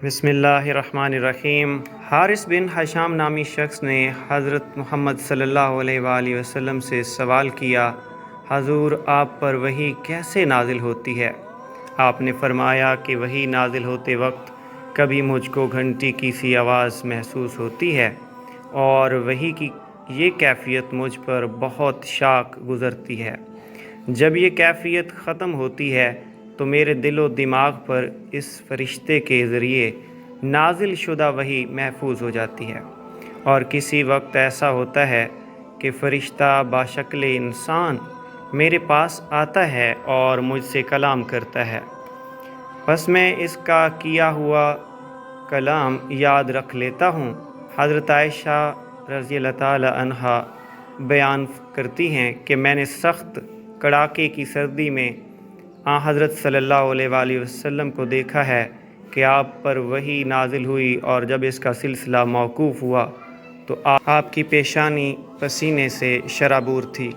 بسم اللہ الرحمن الرحیم۔ حارث بن حشام نامی شخص نے حضرت محمد صلی اللہ علیہ وآلہ وسلم سے سوال کیا، حضور آپ پر وحی کیسے نازل ہوتی ہے؟ آپ نے فرمایا کہ وحی نازل ہوتے وقت کبھی مجھ کو گھنٹی کی سی آواز محسوس ہوتی ہے اور وحی کی یہ کیفیت مجھ پر بہت شاق گزرتی ہے۔ جب یہ کیفیت ختم ہوتی ہے تو میرے دل و دماغ پر اس فرشتے کے ذریعے نازل شدہ وحی محفوظ ہو جاتی ہے، اور کسی وقت ایسا ہوتا ہے کہ فرشتہ باشکل انسان میرے پاس آتا ہے اور مجھ سے کلام کرتا ہے، بس میں اس کا کیا ہوا کلام یاد رکھ لیتا ہوں۔ حضرت عائشہ رضی اللہ تعالی عنہا بیان کرتی ہیں کہ میں نے سخت کڑاکے کی سردی میں حضرت صلی اللہ علیہ وآلہ وسلم کو دیکھا ہے کہ آپ پر وحی نازل ہوئی، اور جب اس کا سلسلہ موقوف ہوا تو آپ کی پیشانی پسینے سے شرابور تھی۔